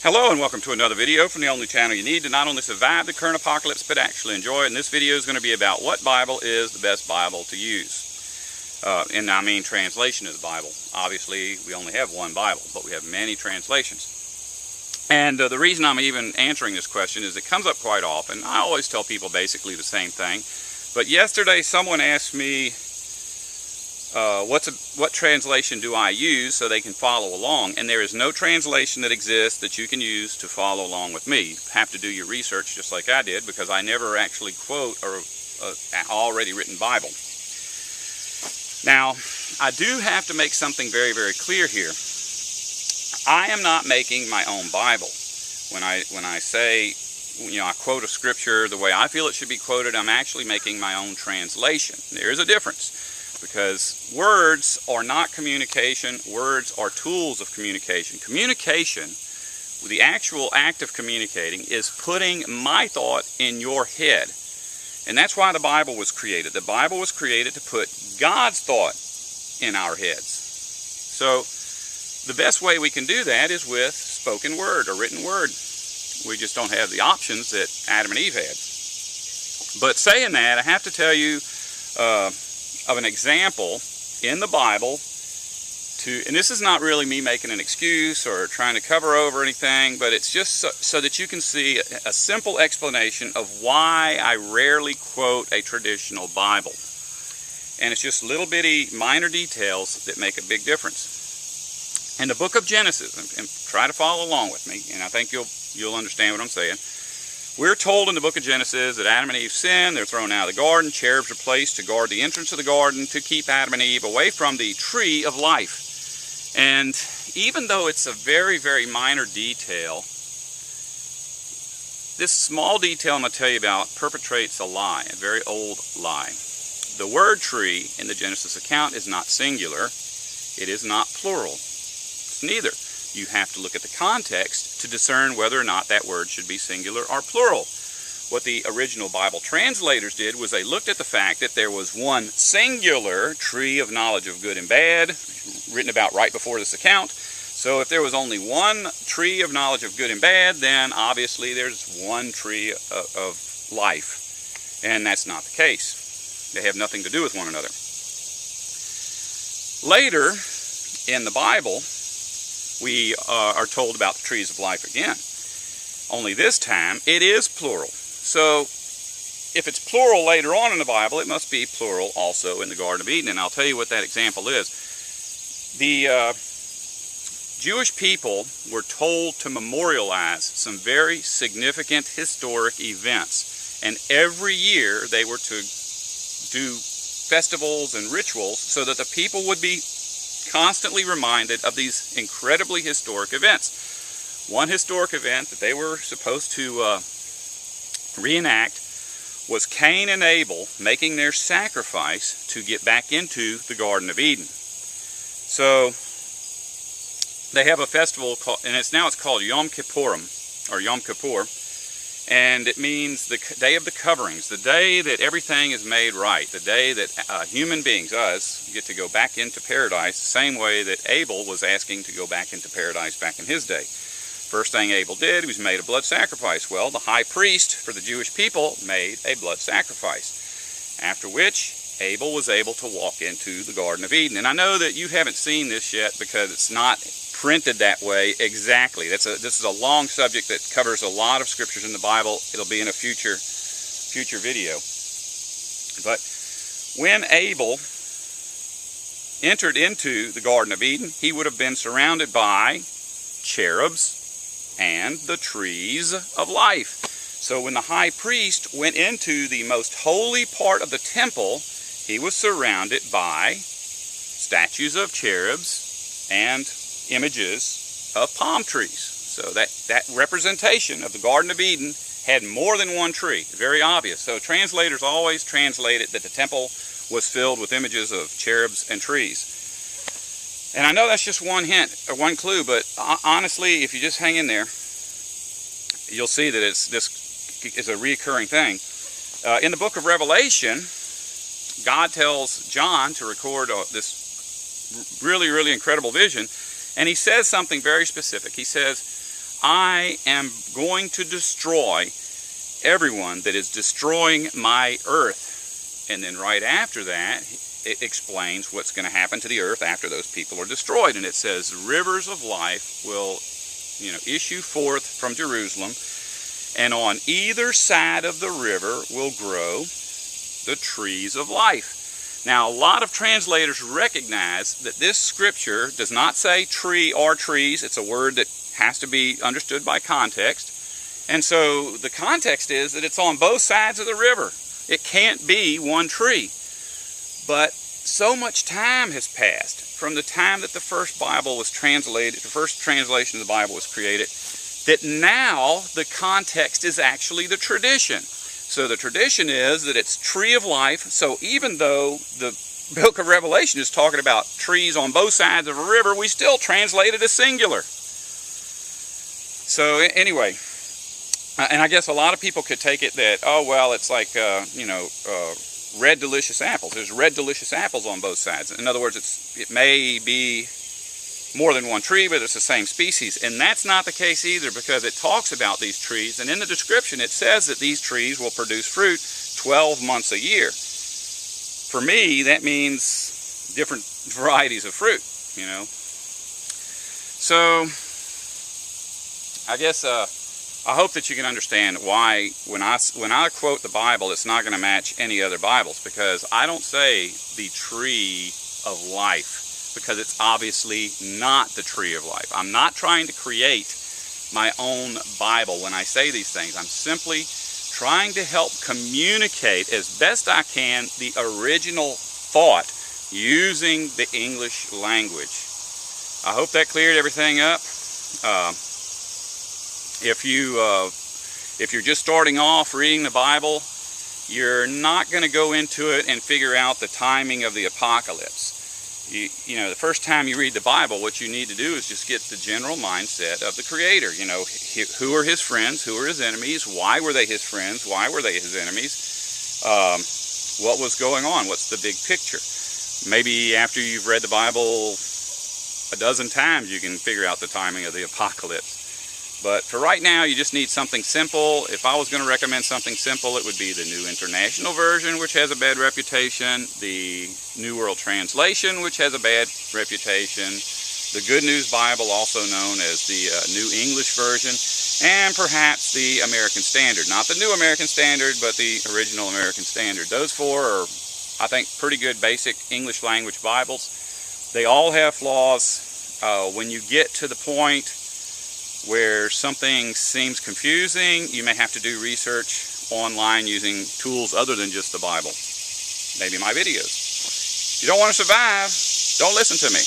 Hello and welcome to another video from the only channel you need to not only survive the current apocalypse but actually enjoy it. And this video is going to be about what Bible is the best Bible to use. And I mean translation of the Bible. Obviously we only have one Bible, but we have many translations. And the reason I'm even answering this question is it comes up quite often. I always tell people basically the same thing. But yesterday someone asked me what translation do I use so they can follow along, and there is no translation that exists that you can use to follow along with me. You have to do your research just like I did, because I never actually quote an already written Bible. Now, I do have to make something very, very clear here. I am not making my own Bible. When I say, I quote a scripture the way I feel it should be quoted, I'm actually making my own translation. There is a difference. Because words are not communication, words are tools of communication. Communication, the actual act of communicating, is putting my thought in your head. And that's why the Bible was created. The Bible was created to put God's thought in our heads. So the best way we can do that is with spoken word or written word. We just don't have the options that Adam and Eve had. But saying that, I have to tell you of an example in the Bible and this is not really me making an excuse or trying to cover over anything, but it's just so that you can see a simple explanation of why I rarely quote a traditional Bible. And it's just little bitty minor details that make a big difference. In the book of Genesis, and try to follow along with me, and I think you'll understand what I'm saying. We're told in the book of Genesis that Adam and Eve sinned, they're thrown out of the garden, cherubs are placed to guard the entrance of the garden to keep Adam and Eve away from the tree of life. And even though it's a very, very minor detail, this small detail I'm going to tell you about perpetrates a lie, a very old lie. The word tree in the Genesis account is not singular, it is not plural, it's neither. You have to look at the context to discern whether or not that word should be singular or plural. What the original Bible translators did was they looked at the fact that there was one singular tree of knowledge of good and bad, written about right before this account. So if there was only one tree of knowledge of good and bad, then obviously there's one tree of life. And that's not the case. They have nothing to do with one another. Later in the Bible, we are told about the trees of life again. Only this time, it is plural. So, if it's plural later on in the Bible, it must be plural also in the Garden of Eden. And I'll tell you what that example is. The Jewish people were told to memorialize some very significant historic events. And every year, they were to do festivals and rituals so that the people would be constantly reminded of these incredibly historic events. One historic event that they were supposed to reenact was Cain and Abel making their sacrifice to get back into the Garden of Eden. So they have a festival called, and it's called Yom Kippurim, or Yom Kippur, and it means the day of the coverings, the day that everything is made right, the day that human beings, us, get to go back into paradise the same way that Abel was asking to go back into paradise back in his day. First thing Abel did was made a blood sacrifice. Well, the high priest for the Jewish people made a blood sacrifice, after which Abel was able to walk into the Garden of Eden. And I know that you haven't seen this yet because it's not printed that way exactly. This is a long subject that covers a lot of scriptures in the Bible. It'll be in a future video. But when Abel entered into the Garden of Eden, he would have been surrounded by cherubs and the trees of life. So when the high priest went into the most holy part of the temple, he was surrounded by statues of cherubs and images of palm trees. So that representation of the Garden of Eden had more than one tree. Very obvious. So translators always translated that the temple was filled with images of cherubs and trees. And I know that's just one hint or one clue, but honestly, if you just hang in there, you'll see that this is a recurring thing. In the book of Revelation, God tells John to record this really, really incredible vision. And he says something very specific. He says, I am going to destroy everyone that is destroying my earth. And then right after that, it explains what's going to happen to the earth after those people are destroyed. And it says, rivers of life will, issue forth from Jerusalem, and on either side of the river will grow the trees of life. Now, a lot of translators recognize that this scripture does not say tree or trees. It's a word that has to be understood by context. And so the context is that it's on both sides of the river. It can't be one tree. But so much time has passed from the time that the first Bible was translated, the first translation of the Bible was created, that now the context is actually the tradition. So the tradition is that it's tree of life. So even though the book of Revelation is talking about trees on both sides of a river, we still translate it as singular. So anyway, and I guess a lot of people could take it that, oh, well, it's like, red delicious apples. There's red delicious apples on both sides. In other words, it may be more than one tree, but it's the same species. And that's not the case either, because it talks about these trees, and in the description it says that these trees will produce fruit 12 months a year. For me, that means different varieties of fruit, So, I guess I hope that you can understand why when I quote the Bible, it's not going to match any other Bibles, because I don't say the tree of life, because it's obviously not the tree of life. I'm not trying to create my own Bible when I say these things. I'm simply trying to help communicate as best I can the original thought using the English language. I hope that cleared everything up. If you're just starting off reading the Bible, you're not going to go into it and figure out the timing of the apocalypse. The first time you read the Bible, what you need to do is just get the general mindset of the Creator. Who are His friends? Who are His enemies? Why were they His friends? Why were they His enemies? What was going on? What's the big picture? Maybe after you've read the Bible a dozen times, you can figure out the timing of the apocalypse. But for right now, you just need something simple. If I was going to recommend something simple, it would be the New International Version, which has a bad reputation, the New World Translation, which has a bad reputation, the Good News Bible, also known as the New English Version, and perhaps the American Standard. Not the New American Standard, but the original American Standard. Those four are, I think, pretty good basic English language Bibles. They all have flaws. When you get to the point where something seems confusing, you may have to do research online using tools other than just the Bible. Maybe my videos. If you don't want to survive, don't listen to me.